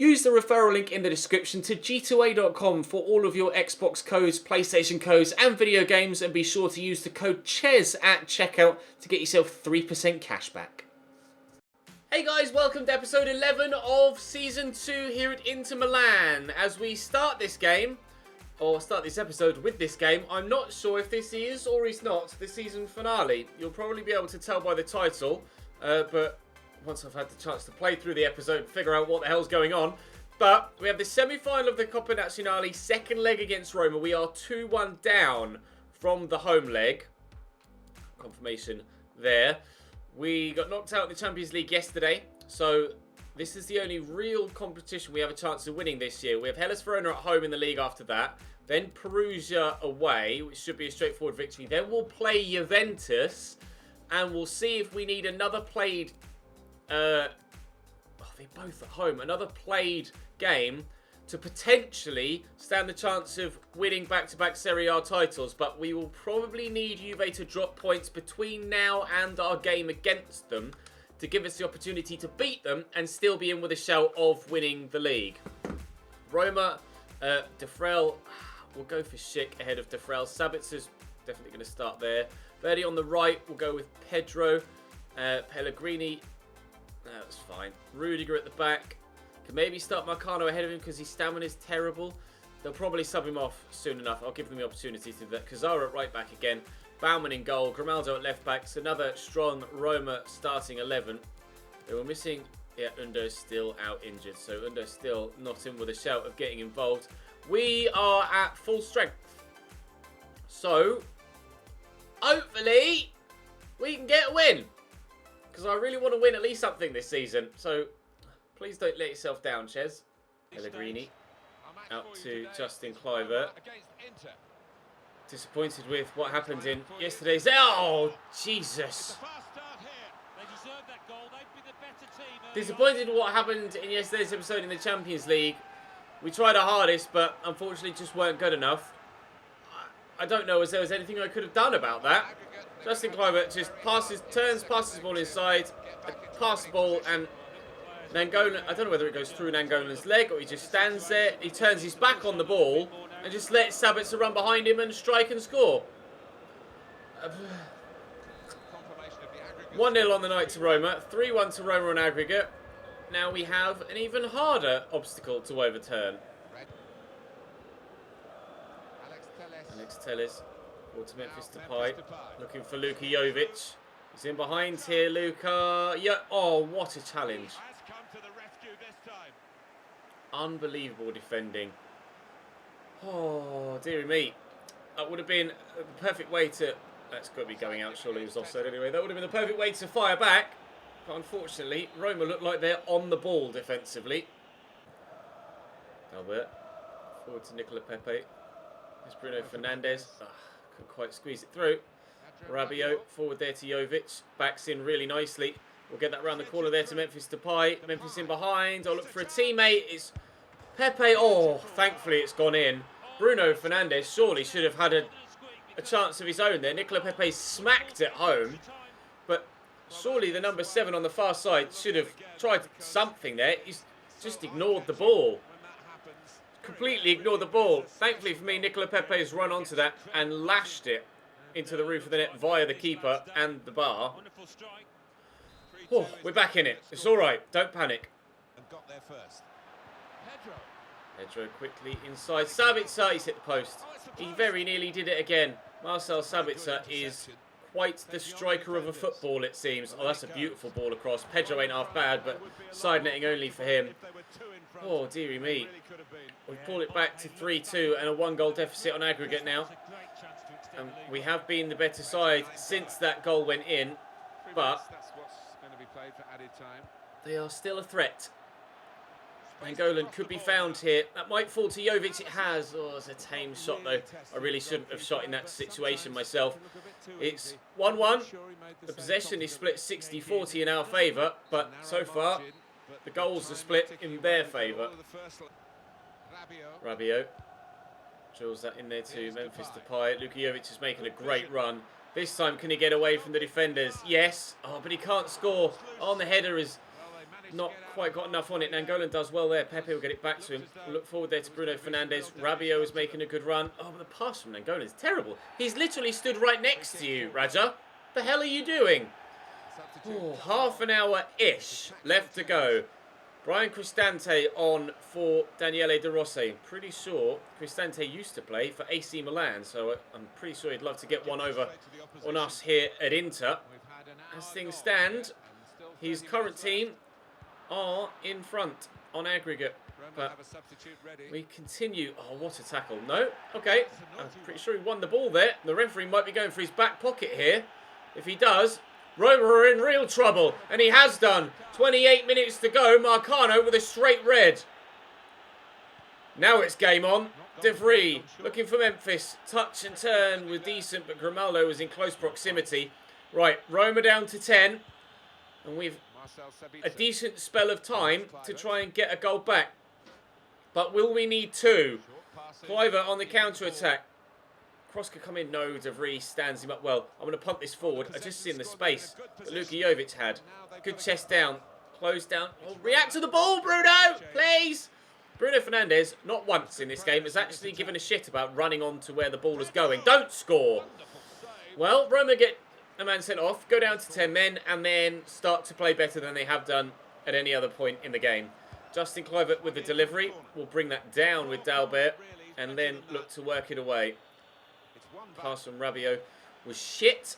Use the referral link in the description to g2a.com for all of your Xbox codes, PlayStation codes and video games, and be sure to use the code CHES at checkout to get yourself 3% cash back. Hey guys, welcome to episode 11 of Season 2 here at Inter Milan. As we start this game, or start this episode with this game, I'm not sure if this is or is not the season finale. You'll probably be able to tell by the title, but once I've had the chance to play through the episode and figure out what the hell's going on. But we have the semi-final of the Coppa Nazionale, second leg against Roma. We are 2-1 down from the home leg. Confirmation there. We got knocked out in the Champions League yesterday, so this is the only real competition we have a chance of winning this year. We have Hellas Verona at home in the league after that. Then Perugia away, which should be a straightforward victory. Then we'll play Juventus, and we'll see if we need another played... they're both at home. Another played game to potentially stand the chance of winning back-to-back Serie A titles. But we will probably need Juve to drop points between now and our game against them to give us the opportunity to beat them and still be in with a shout of winning the league. Roma, De Frel, we'll go for Schick ahead of De Frel. Sabitzer's definitely going to start there. Verdi on the right, we'll go with Pedro. Pellegrini, that's fine. Rudiger at the back. Can maybe start Marcano ahead of him because his stamina is terrible. They'll probably sub him off soon enough. I'll give them the opportunity to do that. Kazara at right back again. Baumann in goal. Grimaldo at left back. So another strong Roma starting 11. They were missing... Yeah, Undo's still out injured. So Undo's still not in with a shout of getting involved. We are at full strength. So, hopefully, we can get a win. Because I really want to win at least something this season. So, please don't let yourself down, Chez. Pellegrini out to Justin Kluivert. Disappointed with what happened in yesterday's... Oh, Jesus. Disappointed with what happened in yesterday's episode in the Champions League. We tried our hardest, but unfortunately just weren't good enough. I don't know if there was anything I could have done about that. Justin Kluivert just passes the ball inside, passes the ball, and Nangolan, I don't know whether it goes through Nangolan's leg or he just stands there. He turns his back on the ball and just lets Sabitzer run behind him and strike and score. 1-0 on the night to Roma, 3-1 to Roma on aggregate. Now we have an even harder obstacle to overturn. Alex Telles. To Memphis Depay, looking for Luka Jovic. He's in behind here, Luka. Oh, what a challenge. Unbelievable defending. Oh, dearie me. That would have been the perfect way to... That's got to be going out, surely it was offside anyway. That would have been the perfect way to fire back. But unfortunately, Roma look like they're on the ball defensively. Albert. Forward to Nicola Pepe. There's Bruno Fernandes. Couldn't quite squeeze it through. Rabiot forward there to Jovic. Backs in really nicely. We'll get that around the corner there to Memphis Depay. Memphis in behind. I'll look for a teammate. It's Pepe. Oh, thankfully it's gone in. Bruno Fernandes surely should have had a chance of his own there. Nicola Pepe smacked it home. But surely the number 7 on the far side should have tried something there. He's just ignored the ball. Completely ignored the ball. Thankfully for me, Nicola Pepe has run onto that and lashed it into the roof of the net via the keeper and the bar. Oh, we're back in it. It's all right. Don't panic. Pedro quickly inside. Sabitzer, he's hit the post. He very nearly did it again. Marcel Sabitzer is quite the striker of a football, it seems. Oh, that's a beautiful ball across. Pedro ain't half bad, but side netting only for him. Oh, dearie me. We pull it back to 3-2 and a 1-goal deficit on aggregate now. And we have been the better side since that goal went in, but they are still a threat. Angolan could be found here. That might fall to Jovic. It has. Oh, it's a tame shot, though. I really shouldn't have shot in that situation myself. It's 1-1. The possession is split 60-40 in our favour, but so far, the goals are split in their favour. Rabiot drills that in there to Memphis Depay. Luka Jovic is making a great run. This time, can he get away from the defenders? Yes. Oh, but he can't score. On the header is not quite got enough on it. Nangolan does well there. Pepe will get it back to him. We'll look forward there to Bruno Fernandes. Rabiot is making a good run. Oh, but the pass from Nangolan is terrible. He's literally stood right next to you, Raja. The hell are you doing? Oh, half an hour-ish left to go. Brian Cristante on for Daniele De Rossi. Pretty sure Cristante used to play for AC Milan, so I'm pretty sure he'd love to get one over on us here at Inter. As things stand, his current team are in front on aggregate, but we continue. Oh, what a tackle. No? Okay. I'm pretty sure he won the ball there. The referee might be going for his back pocket here. If he does, Roma are in real trouble, and he has done. 28 minutes to go. Marcano with a straight red. Now it's game on. De Vrij looking for Memphis. Touch and turn was decent, but Grimaldo was in close proximity. Right, Roma down to 10. And we've a decent spell of time to try and get a goal back. But will we need two? Kluivert on the counter-attack. Cross could come in. No, De Vrij stands him up well. I'm going to punt this forward. I just seen the space that Luka Jovic had. Good chest down. Close down. Oh, react to the ball, Bruno, please. Bruno Fernandes, not once in this game, has actually given a shit about running on to where the ball is going. Don't score. Well, Roma get a man sent off, go down to 10 men, and then start to play better than they have done at any other point in the game. Justin Kluivert with the delivery. Will bring that down with Dalbert, and then look to work it away. Pass from Rabiot was shit.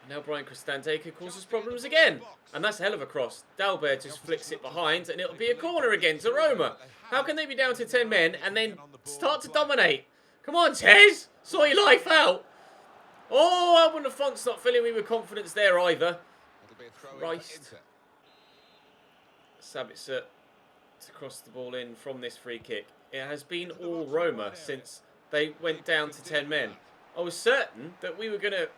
Now Brian Cristante could cause us problems again. And that's a hell of a cross. Dalbert just flicks it behind and it'll be a corner again to Roma. How can they be down to 10 men and then start to dominate? Come on, Tez. Sort your life out. Oh, Alban Lafont's not filling me with confidence there either. Christ. Sabitzer to cross the ball in from this free kick. It has been all Roma since they went down to 10 men. I was certain that we were going to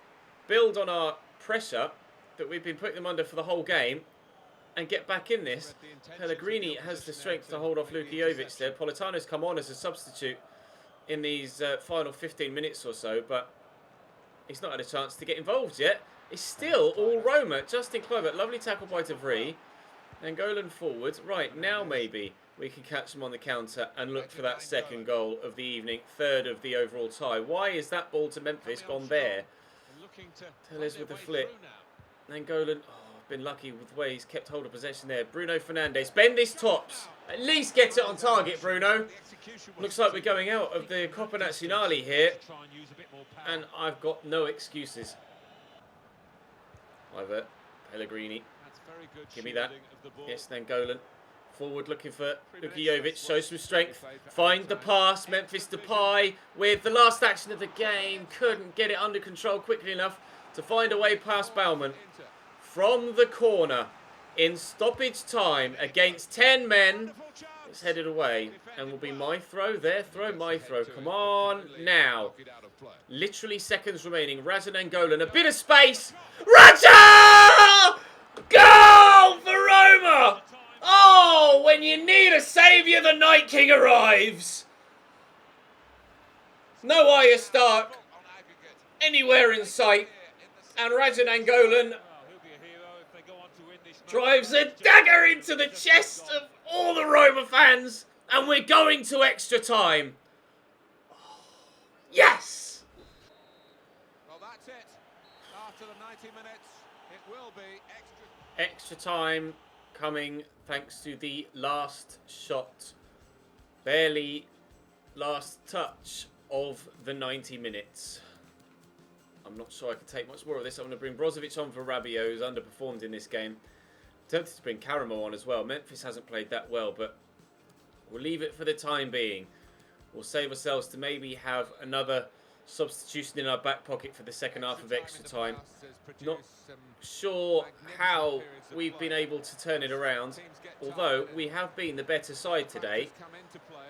build on our pressure that we've been putting them under for the whole game and get back in this. Pellegrini has the strength to hold off Luka Jovic there. Politano's come on as a substitute in these final 15 minutes or so, but he's not had a chance to get involved yet. It's still all Roma. Justin Kluivert, lovely tackle by De Vrij. Nangolan forward. Right, now maybe we can catch them on the counter and look for that second goal of the evening, third of the overall tie. Why is that ball to Memphis gone there? Tellez with the flip. Nangolan, been lucky with the way he's kept hold of possession there. Bruno Fernandes, bend this tops. At least get it on target, Bruno. Looks like we're going out of the Coppa Nazionale here. And I've got no excuses. Kluivert, Pellegrini. Give me that. Yes, Nangolan. Forward looking for Luka Jovic. Show some strength. Find the pass. Memphis Depay with the last action of the game. Couldn't get it under control quickly enough to find a way past Baumann. From the corner in stoppage time against 10 men. It's headed away. And will be my throw. Their throw, my throw. Come on now. Literally seconds remaining. Raja Nangolan. A bit of space. Raja! Goal for Roma! Oh, when you need a saviour, the Night King arrives. No Arya Stark anywhere in sight. And Raja Nangolan drives a dagger into the chest of all the Roma fans. And we're going to extra time. Yes! Well, that's it. After the 90 minutes, it will be extra time coming thanks to the last shot, barely last touch of the 90 minutes. I'm not sure I can take much more of this. I'm going to bring Brozovic on for Rabiot, who's underperformed in this game. Tempted to bring Karamo on as well. Memphis hasn't played that well, but we'll leave it for the time being. We'll save ourselves to maybe have another substitution in our back pocket for the second half of extra time. Not sure how we've been able to turn it around, although we have been the better side today.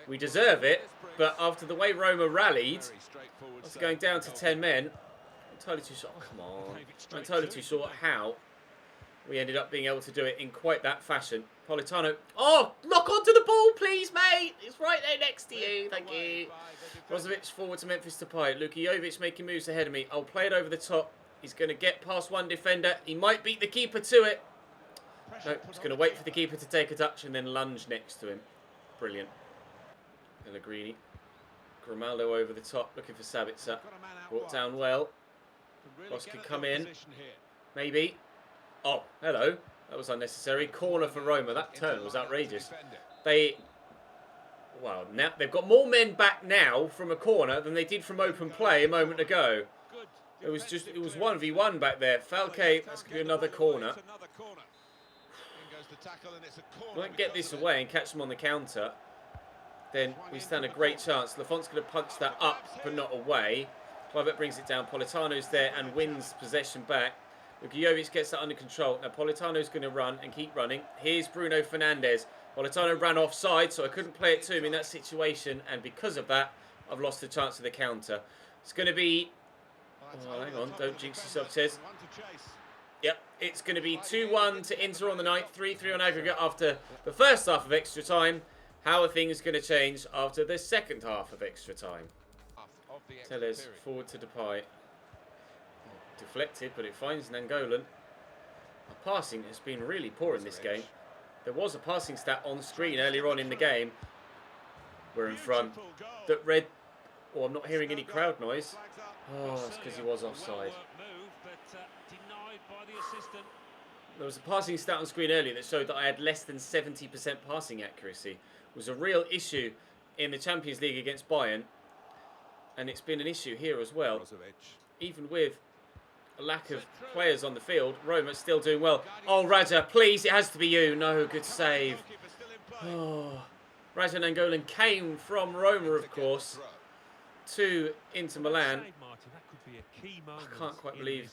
We deserve it, but after the way Roma rallied, after going down to 10 men, I'm totally too sure. Oh, come on. I'm totally too sure how we ended up being able to do it in quite that fashion. Politano. Oh, lock onto the ball, please, mate. It's right there next to you. Thank you. Brozovic forward to Memphis Depay. Luka Jovic making moves ahead of me. I'll play it over the top. He's going to get past one defender. He might beat the keeper to it. No, just going to wait for the keeper to take a touch and then lunge next to him. Brilliant. Pellegrini. Grimaldo over the top, looking for Sabitzer. Brought down well. Ross could come in. Maybe. Oh, hello. That was unnecessary. Corner for Roma. That turn was outrageous. Well, now they've got more men back now from a corner than they did from open play a moment ago. It was 1v1 back there. Falque, that's going to be another corner. Might get this away and catch them on the counter. Then we stand a great chance. Lafont's going to punch that up, but not away. Kluivert brings it down. Politano's there and wins possession back. Lukajovic gets that under control. Now Politano's going to run and keep running. Here's Bruno Fernandes. Politano ran offside, so I couldn't play it to him in that situation. And because of that, I've lost the chance of the counter. It's going to be... Oh, hang on. Don't jinx yourself, Chez. Yep, it's going to be 2-1 to Inter on the night. 3-3 on aggregate after the first half of extra time. How are things going to change after the second half of extra time? Tellez forward to Depay. Deflected, but it finds Nangolan. Our passing has been really poor in this game. There was a passing stat on screen earlier on in the game. We're in front. That read... Oh, I'm not hearing any crowd noise. Oh, it's because he was offside. There was a passing stat on screen earlier that showed that I had less than 70% passing accuracy. It was a real issue in the Champions League against Bayern. And it's been an issue here as well. Even with a lack of players on the field, Roma's still doing well. Oh, Raja, please, it has to be you. No, good save. Oh, Raja Nangolan came from Roma, of course, to Inter Milan. I can't quite believe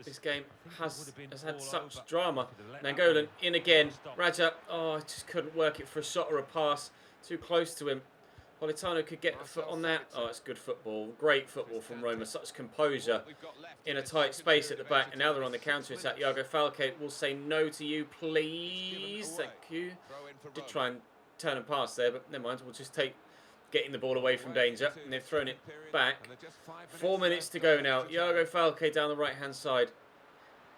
this game has had such drama. Nangolan in again. Raja, oh, I just couldn't work it for a shot or a pass. Too close to him. Politano could get a foot on that. Oh, it's good football. Great football from Roma. Such composure in a tight space at the back. And now they're on the counter-attack. Iago Falque will say no to you, please. Thank you. Did try and turn and pass there, but never mind. We'll just take getting the ball away from danger. And they've thrown it back. 4 minutes to go now. Iago Falque down the right-hand side.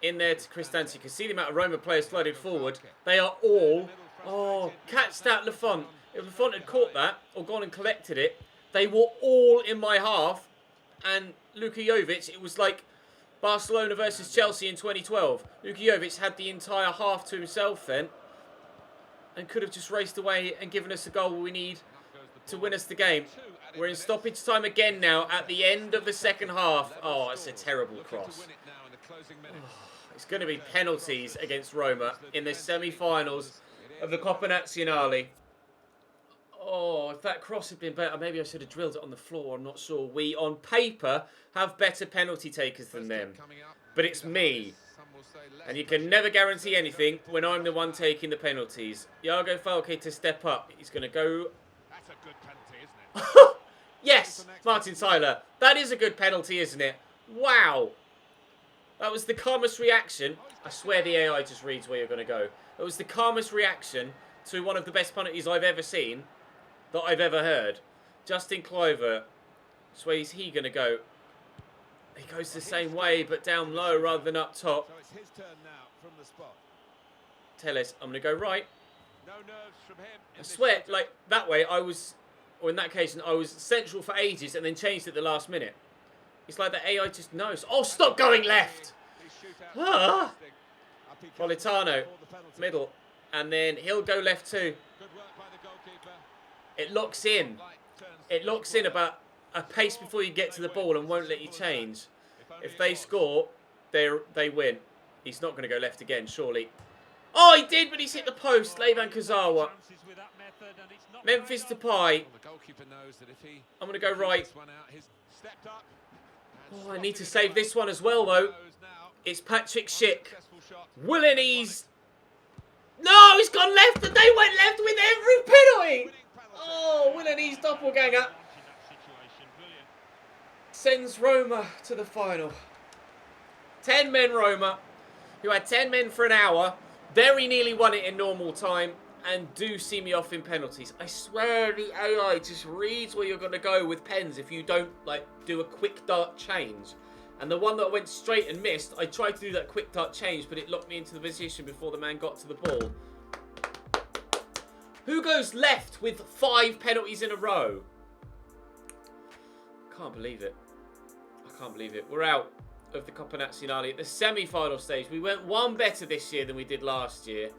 In there to Cristante. You can see the amount of Roma players flooded forward. They are all... Oh, catch that, Lafont. If Lafont had caught that, or gone and collected it, they were all in my half. And Luka Jovic, it was like Barcelona versus Chelsea in 2012. Luka Jovic had the entire half to himself then. And could have just raced away and given us a goal we need to win us the game. We're in stoppage time again now at the end of the second half. Oh, it's a terrible cross. Oh, it's going to be penalties against Roma in the semi-finals of the Coppa Nazionale. Oh, if that cross had been better, maybe I should have drilled it on the floor. I'm not sure. We, on paper, have better penalty takers than them. But it's me. And you can never guarantee anything when I'm the one taking the penalties. Iago Falque to step up. He's going to go... That's a good penalty, isn't it? Yes, Martin Tyler. That is a good penalty, isn't it? Wow. That was the calmest reaction. I swear the AI just reads where you're going to go. That was the calmest reaction to one of the best penalties I've ever seen. That I've ever heard. Justin Kluivert. So where's he going to go? He goes the same way, but down low rather than up top. So it's his turn now from the spot. Tellez, I'm going to go right. No nerves from him. I swear, like, that way I was, or in that occasion, I was central for ages and then changed at the last minute. It's like the AI just knows. Oh, stop going left! Ah! Politano, middle. And then he'll go left too. It locks in. It locks in about a pace before you get to the ball and won't let you change. If they score, they win. He's not going to go left again, surely. Oh, he did, but he's hit the post. Levan Kazawa. Memphis Depay. I'm going to go right. Oh, I need to save this one as well, though. It's Patrick Schick. Willenese. No, he's gone left, and they went left with every penalty. Oh, Willenese doppelganger sends Roma to the final. 10 men Roma, who had 10 men for an hour, very nearly won it in normal time, and do see me off in penalties. I swear the AI just reads where you're going to go with pens if you don't like do a quick dart change. And the one that went straight and missed, I tried to do that quick dart change, but it locked me into the position before the man got to the ball. Who goes left with 5 penalties in a row? Can't believe it. I can't believe it. We're out of the Coppa Nazionale at the semi-final stage. We went one better this year than we did last year.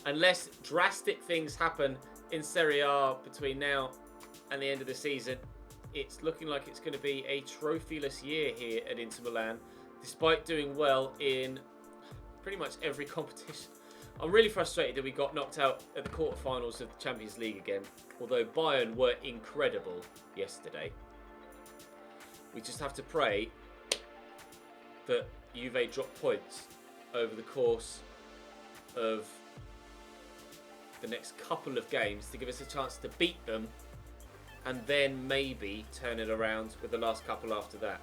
Unless drastic things happen in Serie A between now and the end of the season, it's looking like it's going to be a trophyless year here at Inter Milan, despite doing well in pretty much every competition. I'm really frustrated that we got knocked out at the quarterfinals of the Champions League again, although Bayern were incredible yesterday. We just have to pray that Juve drop points over the course of the next couple of games to give us a chance to beat them, and then maybe turn it around with the last couple after that.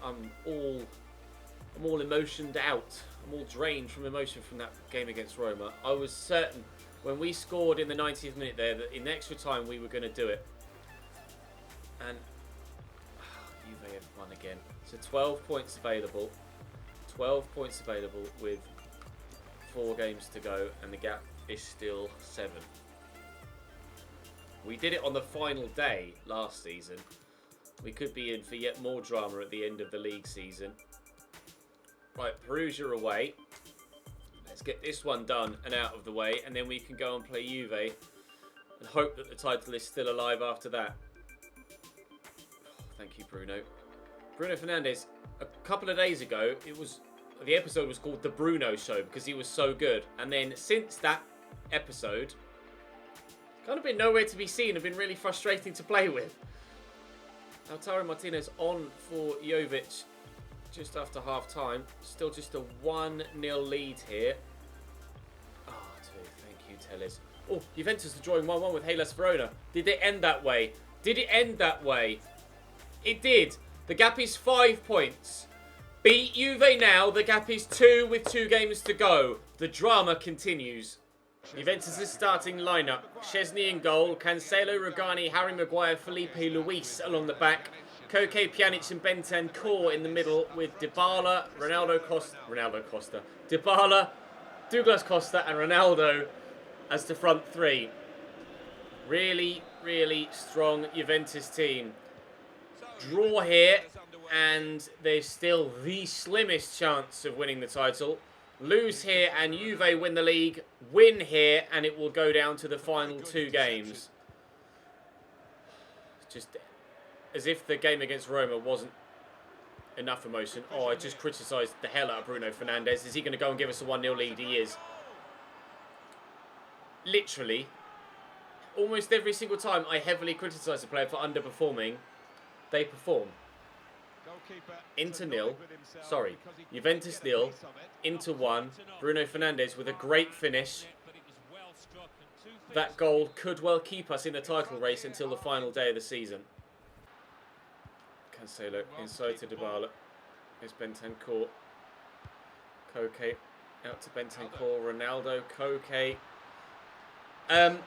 I'm all emotioned out. I'm all drained from emotion from that game against Roma. I was certain when we scored in the 90th minute there that in extra time we were going to do it. And Juve have won again. So 12 points available. 12 points available with 4 games to go, and the gap is still 7. We did it on the final day last season. We could be in for yet more drama at the end of the league season. Right, Perugia away. Let's get this one done and out of the way, and then we can go and play Juve and hope that the title is still alive after that. Oh, thank you, Bruno. Bruno Fernandes, a couple of days ago, the episode was called The Bruno Show because he was so good. And then since that episode, kind of been nowhere to be seen and been really frustrating to play with. Lautaro Martinez on for Jovic just after half time. Still just a 1-0 lead here. Oh, thank you, Telles. Oh, Juventus are drawing 1-1 with Hellas Verona. Did it end that way? Did it end that way? It did. The gap is 5 points. Beat Juve now. The gap is 2 with 2 games to go. The drama continues. Juventus' starting lineup. Szczesny in goal. Cancelo, Rugani, Harry Maguire, Felipe Luis along the back. Koke, Pjanic and Bentancur in the middle with Dybala, Dybala, Douglas Costa and Ronaldo as the front 3. Really, really strong Juventus team. Draw here, and there's still the slimmest chance of winning the title. Lose here and Juve win the league. Win here and it will go down to the final 2 games. Just as if the game against Roma wasn't enough emotion. Oh, I just criticised the hell out of Bruno Fernandes. Is he going to go and give us a 1-0 lead? He is. Literally, almost every single time I heavily criticise a player for underperforming, they perform. Inter 0, Juventus 0, Inter 1, Bruno Fernandes with a great finish. That goal could well keep us in the title race until the final day of the season. Cancelo inside to Dybala. Here's Bentancur. Koke out to Bentancur. Ronaldo, Koke. That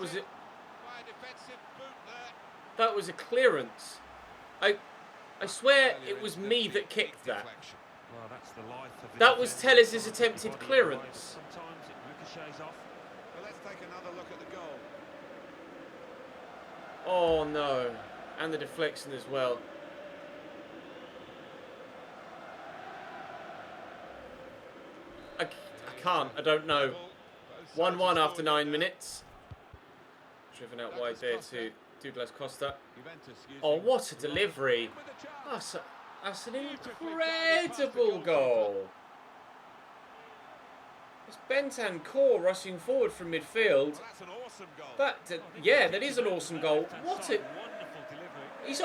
was it. That was a clearance. I swear it was me that kicked that. That was Telles' attempted clearance. Let's take another look at the goal. Oh no. And the deflection as well. I can't. I don't know. 1-1 after 9 minutes. Driven out wide there to Douglas Costa. Oh, what a delivery. That's an incredible goal. It's Bentancur rushing forward from midfield. That's an awesome goal. That is an awesome goal. What a... He's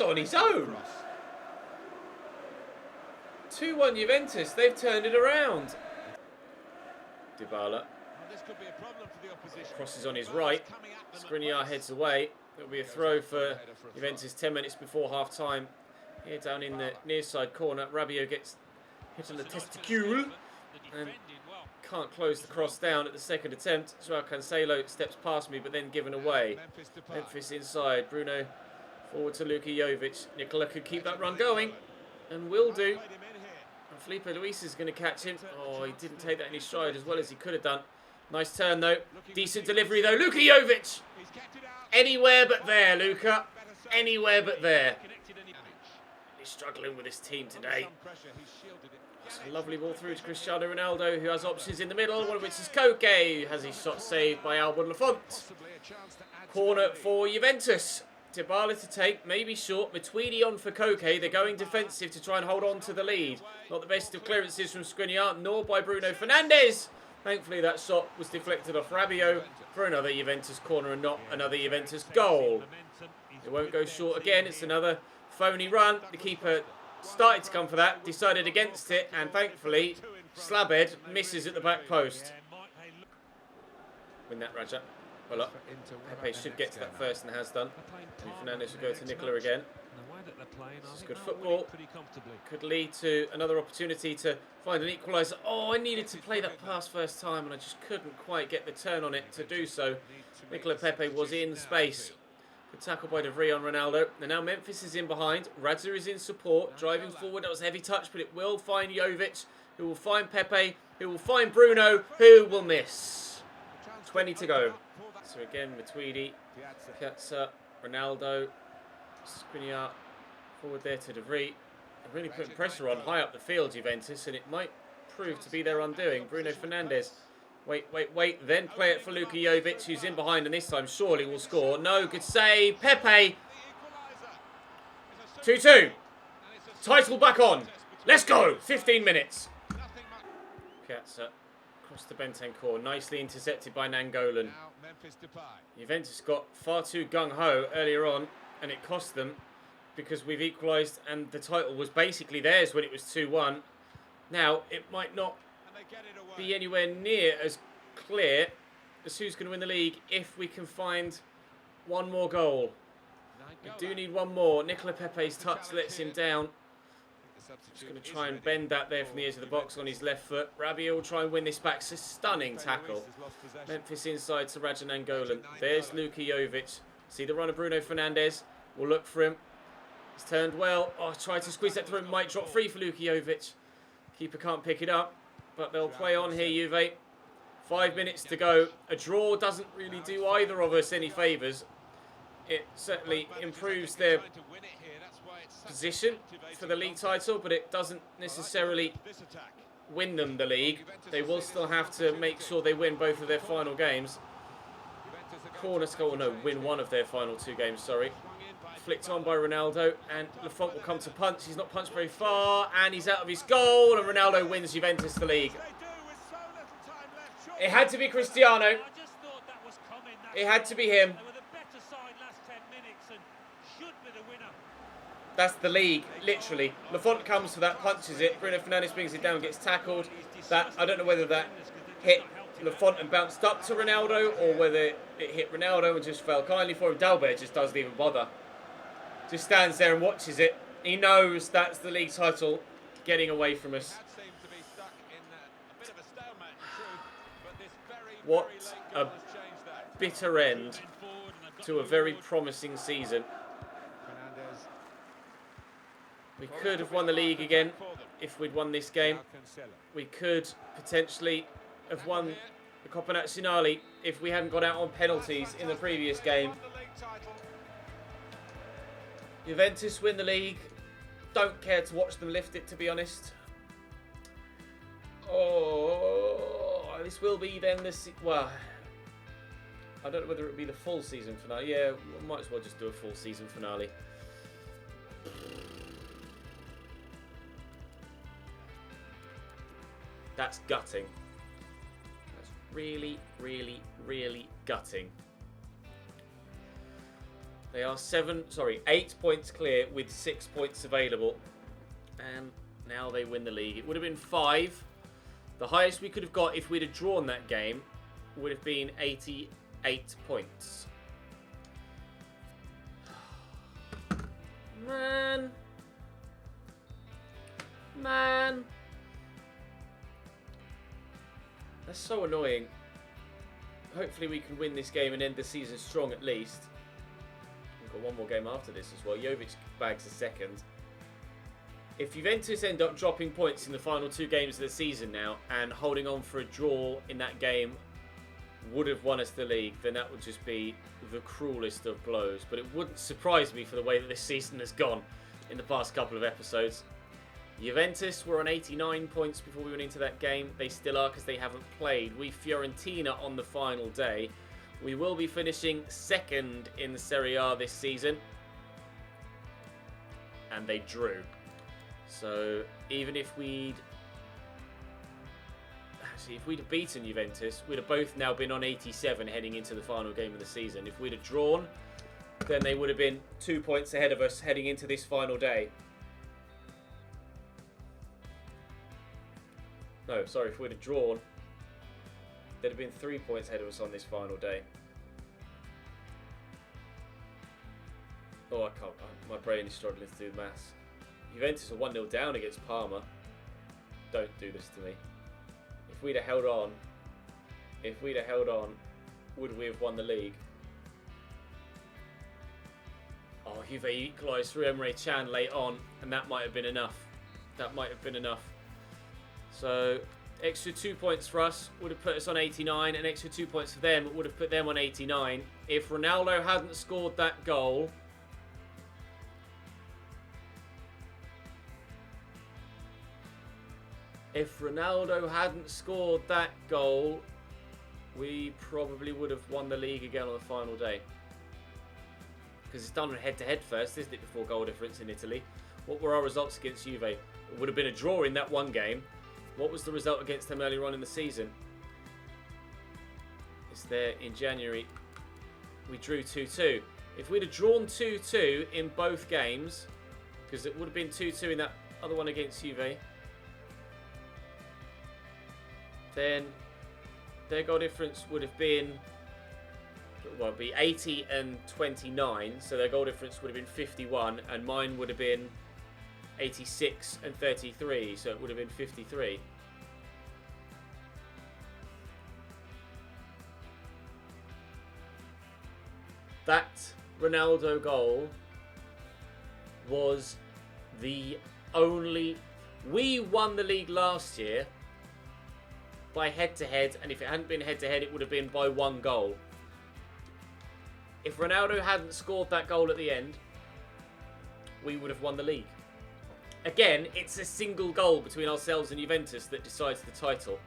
on his own. 2-1 Juventus. They've turned it around. Dybala. This could be a problem for the opposition. Crosses on his right. Skriniar heads away. It'll be a throw for Juventus 10 minutes before half time. Here down in the near side corner, Rabiot gets hit on the testicule. And can't close the cross down at the second attempt. Joao Cancelo steps past me, but then given away. Memphis inside. Bruno forward to Luka Jovic. Nicola could keep that run going, and will do. And Felipe Luis is going to catch him. Oh, he didn't take that in his stride as well as he could have done. Nice turn, though. Decent delivery, though. Luka Jovic! Anywhere but there, Luka. Anywhere but there. He's struggling with his team today. It's a lovely ball through to Cristiano Ronaldo, who has options in the middle, one of which is Koke, who has his shot saved by Albon Lafont. Corner for Juventus. Dybala to take, maybe short. Matuidi on for Koke. They're going defensive to try and hold on to the lead. Not the best of clearances from Skriniar, nor by Bruno Fernandes. Thankfully, that shot was deflected off Rabiot for another Juventus corner and not another Juventus goal. It won't go short again. It's another phony run. The keeper started to come for that, decided against it, and thankfully, Slabhead misses at the back post. Win that, Raja. Well up. Pepe should get to that first and has done. Fernandes will go to Nicola again. This is good football. Could lead to another opportunity to find an equaliser. Oh, I needed to play that pass first time and I just couldn't quite get the turn on it to do so. Nicola Pepe was in space. Good tackle by De Vrij on Ronaldo. And now Memphis is in behind. Radza is in support. Driving forward. That was a heavy touch, but it will find Jovic, who will find Pepe, who will find Bruno, who will miss. 20 to go. So again, Matuidi, Piazza, Ronaldo, Skriniar, forward there to De Vrij. Really putting pressure on high up the field, Juventus, and it might prove to be their undoing. Bruno Fernandes, wait, then play it for Luka Jovic, who's in behind, and this time surely will score. No, good save. Pepe. 2-2. Title back on. Let's go. 15 minutes. Piazza. Across the Bentancur, nicely intercepted by Nangolan. Juventus got far too gung-ho earlier on, and it cost them because we've equalised and the title was basically theirs when it was 2-1. Now, it might not be anywhere near as clear as who's going to win the league if we can find one more goal. We do need one more. Nicola Pepe's touch lets him down. Just going to try and bend that there from the edge of the box on his left foot. Rabiot will try and win this back. It's a stunning tackle. Memphis inside to Raja Nangolan. There's Luka Jovic. See the run of Bruno Fernandes. We'll look for him. He's turned well. Oh, tried to squeeze that through. Might drop free for Luka Jovic. Keeper can't pick it up. But they'll play on here, Juve. 5 minutes to go. A draw doesn't really do either of us any favours. It certainly improves their position for the league title, but it doesn't necessarily win them the league. They will still have to make sure they win both of their final games. Corner score, no, win one of their final 2 games, sorry. Flicked on by Ronaldo, and Lafont will come to punch. He's not punched very far, and he's out of his goal, and Ronaldo wins Juventus the league. It had to be Cristiano. It had to be him. That's the league, literally. Lafont comes for that, punches it. Bruno Fernandes brings it down, gets tackled. That, I don't know whether that hit Lafont and bounced up to Ronaldo, or whether it hit Ronaldo and just fell kindly for him. Dalbert just doesn't even bother. Just stands there and watches it. He knows that's the league title getting away from us. What a bitter end to a very promising season. We could have won the league again if we'd won this game. We could potentially have won the Coppa Nazionale if we hadn't got out on penalties in the previous game. Juventus win the league. Don't care to watch them lift it, to be honest. Oh, this will be then the... Well, I don't know whether it will be the full season finale. Yeah, we might as well just do a full season finale. That's gutting. That's really, really, really gutting. They are 8 points clear with 6 points available. And now they win the league. It would have been 5. The highest we could have got if we'd have drawn that game would have been 88 points. Man. That's so annoying. Hopefully we can win this game and end the season strong at least. We've got one more game after this as well. Jovic bags a second. If Juventus end up dropping points in the final 2 games of the season now and holding on for a draw in that game would have won us the league, then that would just be the cruelest of blows. But it wouldn't surprise me for the way that this season has gone in the past couple of episodes. Juventus were on 89 points before we went into that game. They still are because they haven't played. We Fiorentina on the final day. We will be finishing second in the Serie A this season. And they drew. So even if we'd have beaten Juventus, we'd have both now been on 87 heading into the final game of the season. If we'd have drawn, then they would have been 2 points ahead of us heading into this final day. No, sorry, if we'd have drawn, they'd have been 3 points ahead of us on this final day. Oh, I can't. My brain is struggling to do maths. Juventus are 1-0 down against Parma. Don't do this to me. If we'd have held on, would we have won the league? Oh, Juve equalised through Emre Can late on, and that might have been enough. So, extra 2 points for us would have put us on 89, and extra 2 points for them would have put them on 89. If Ronaldo hadn't scored that goal, we probably would have won the league again on the final day. Because it's done on head-to-head first, isn't it, before goal difference in Italy? What were our results against Juve? It would have been a draw in that one game. What was the result against them earlier on in the season? It's there in January. We drew 2-2. If we'd have drawn 2-2 in both games, because it would have been 2-2 in that other one against Juve, then their goal difference would have been, well, it'd be 80 and 29, so their goal difference would have been 51, and mine would have been 86 and 33, so it would have been 53. That Ronaldo goal was the only... We won the league last year by head-to-head, and if it hadn't been head-to-head, it would have been by 1 goal. If Ronaldo hadn't scored that goal at the end, we would have won the league. Again, it's a single goal between ourselves and Juventus that decides the title.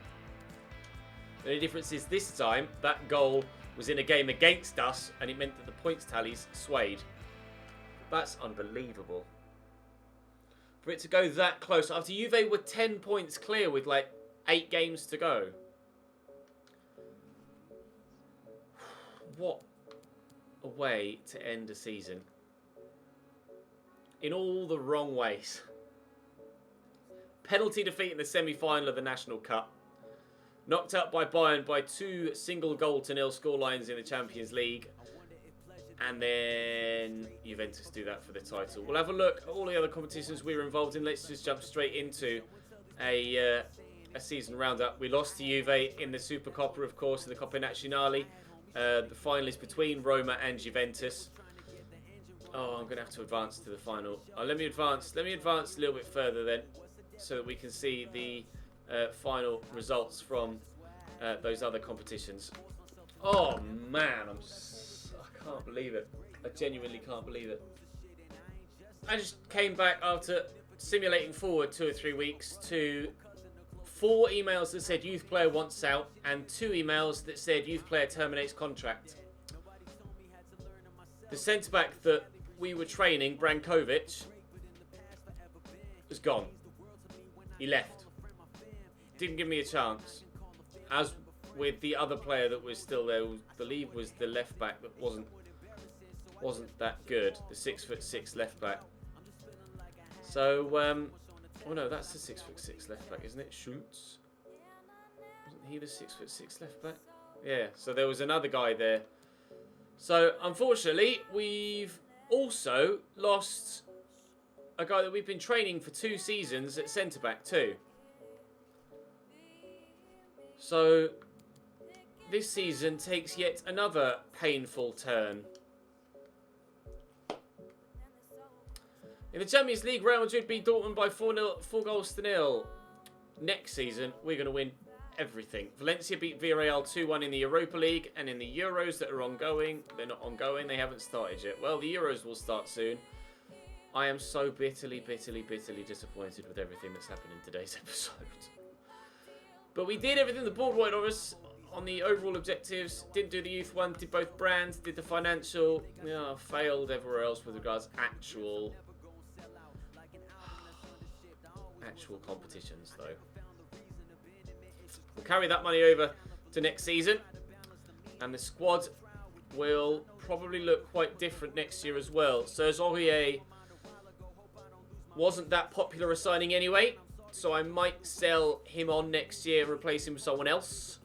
The only difference is this time, that goal was in a game against us, and it meant that the points tallies swayed. That's unbelievable. For it to go that close, after Juve were 10 points clear with like 8 games to go. What a way to end a season. In all the wrong ways. Penalty defeat in the semi-final of the National Cup. Knocked out by Bayern by 2 single-goal-0 scorelines in the Champions League. And then Juventus do that for the title. We'll have a look at all the other competitions we were involved in. Let's just jump straight into a season roundup. We lost to Juve in the Supercoppa, of course, in the Coppa Nazionale. The final is between Roma and Juventus. Oh, I'm going to have to advance to the final. Let me advance a little bit further then, so that we can see the final results from those other competitions. Oh man, I can't believe it. I genuinely can't believe it. I just came back after simulating forward 2 or 3 weeks to 4 emails that said youth player wants out and 2 emails that said youth player terminates contract. The centre-back that we were training, Brankovic, was gone. He left. Didn't give me a chance. As with the other player that was still there, I believe was the left-back that wasn't that good. The 6'6" left-back. So, oh no, that's the 6'6" left-back, isn't it? Schultz. Wasn't he the 6'6" left-back? Yeah, so there was another guy there. So, unfortunately, we've also lost a guy that we've been training for 2 seasons at centre-back too. So this season takes yet another painful turn. In the Champions League, Real Madrid beat Dortmund by 4-0. Next season, we're going to win everything. Valencia beat Villarreal 2-1 in the Europa League, and in the Euros that are ongoing, they're not ongoing, they haven't started yet. Well, the Euros will start soon. I am so bitterly disappointed with everything that's happened in today's episode. But we did everything the board wanted of us on the overall objectives. Didn't do the youth one, did both brands, did the financial. Failed everywhere else with regards to actual competitions, though. We'll carry that money over to next season, and the squad will probably look quite different next year as well. So Aurier wasn't that popular a signing anyway, so I might sell him on next year and replace him with someone else.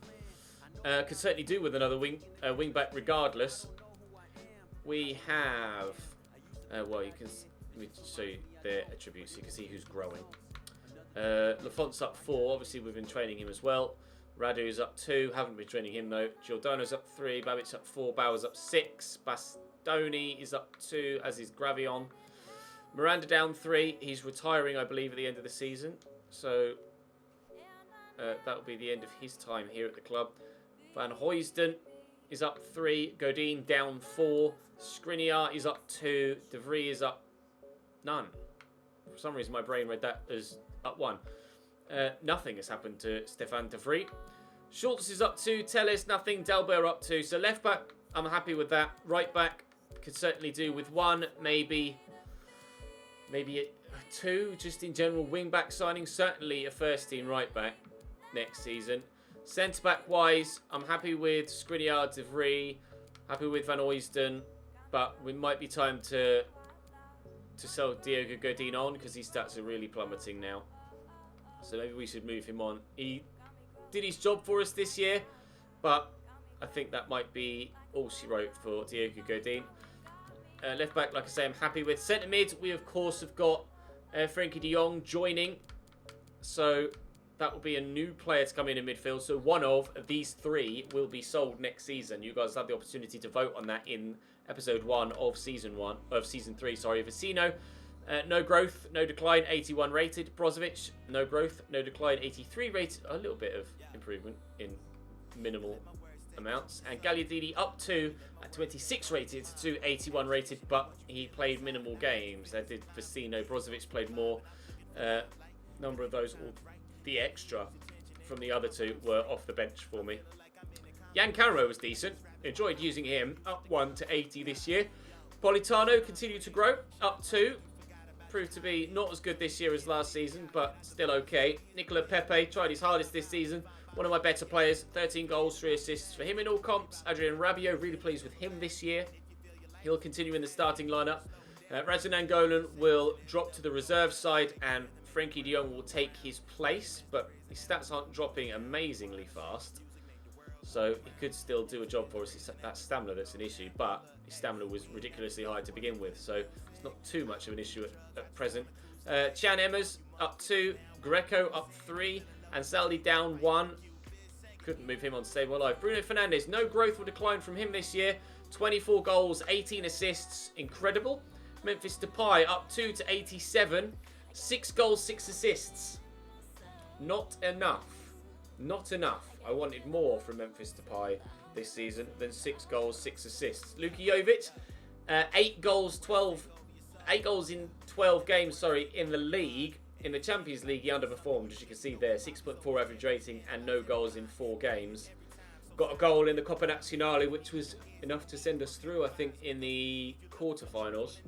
Could certainly do with another wing back regardless. We have well, you can let me show you their attributes so you can see who's growing. Lafont's up 4. Obviously, we've been training him as well. Radu's up 2. Haven't been training him, though. Giordano's up 3. Babic's up 4. Bauer's up 6. Bastoni is up 2, as is Gravion. Miranda down 3. He's retiring, I believe, at the end of the season. So, that will be the end of his time here at the club. Van Huysden is up 3. Godin down 4. Skriniar is up 2. De Vries is up none. For some reason, my brain read that as up 1. Nothing has happened to Stefan De Vries. Schultz is up 2. Telles, nothing. Delbert up 2. So left back, I'm happy with that. Right back, could certainly do with 1, maybe 2, just in general. Wing back signing, certainly a first team right back next season. Centre back wise, I'm happy with Skriniar, De Vries, happy with Van Huysden, but it might be time to sell Diogo Godin on because his stats are really plummeting now. So maybe we should move him on. He did his job for us this year, but I think that might be all she wrote for Diogo Godin. Left back, like I say, I'm happy with. Centre mid, we of course have got Frenkie de Jong joining. So that will be a new player to come in midfield. So one of these 3 will be sold next season. You guys have the opportunity to vote on that in episode 1 of season 3. Sorry, Vecino. No growth, no decline, 81 rated. Brozovic, no growth, no decline, 83 rated. A little bit of improvement in minimal amounts. And Gagliardini up 2 at 26 rated to 81 rated, but he played minimal games. That did Vecino. Brozovic played more. Number of those, the extra from the other 2, were off the bench for me. Jan Caro was decent. Enjoyed using him. Up 1 to 80 this year. Politano continued to grow. Up 2. Proved to be not as good this year as last season, but still okay. Nicola Pepe tried his hardest this season. One of my better players. 13 goals, 3 assists for him in all comps. Adrian Rabiot, really pleased with him this year. He'll continue in the starting lineup. Radja Nainggolan will drop to the reserve side, and Frenkie de Jong will take his place, but his stats aren't dropping amazingly fast. So he could still do a job for us. It's that stamina that's an issue, but his stamina was ridiculously high to begin with, so it's not too much of an issue at present. Chan Emmers up 2, Greco up 3, and Saldi down 1. Couldn't move him on stable life. Bruno Fernandes, no growth or decline from him this year. 24 goals, 18 assists, incredible. Memphis Depay up 2 to 87. 6 goals, 6 assists. Not enough. Not enough. I wanted more from Memphis Depay this season than 6 goals, 6 assists. Luka Jovic, 8 goals in 12 games, in the league. In the Champions League, he underperformed, as you can see there. 6.4 average rating and no goals in 4 games. Got a goal in the Coppa Nazionale, which was enough to send us through, I think, in the quarterfinals.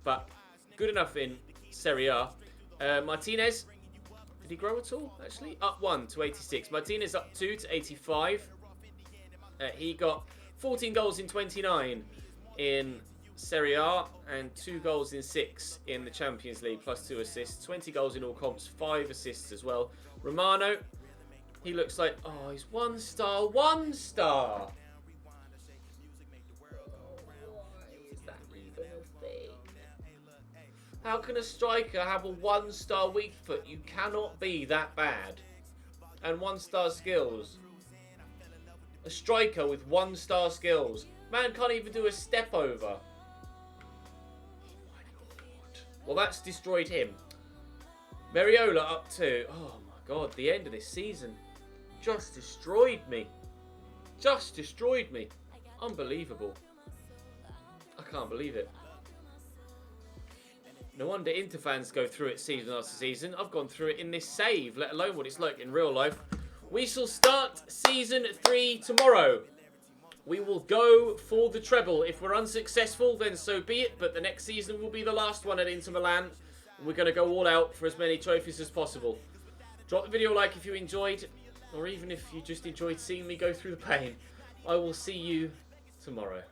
But good enough in Serie A. Martinez, did he grow at all, actually? Up 1 to 86. Martinez up 2 to 85. He got 14 goals in 29 in Serie A and 2 goals in 6 in the Champions League, plus 2 assists. 20 goals in all comps, 5 assists as well. Romano, he looks like, oh, he's 1 star, 1 star. How can a striker have a 1 star weak foot? You cannot be that bad. and 1-star skills. A striker with 1-star skills. Man can't even do a step over. Oh my god. Well, that's destroyed him. Mariola up 2. Oh my god, the end of this season just destroyed me. Just destroyed me. Unbelievable. I can't believe it. No wonder Inter fans go through it season after season. I've gone through it in this save, let alone what it's like in real life. We shall start season 3 tomorrow. We will go for the treble. If we're unsuccessful, then so be it. But the next season will be the last one at Inter Milan. We're going to go all out for as many trophies as possible. Drop the video a like if you enjoyed, or even if you just enjoyed seeing me go through the pain. I will see you tomorrow.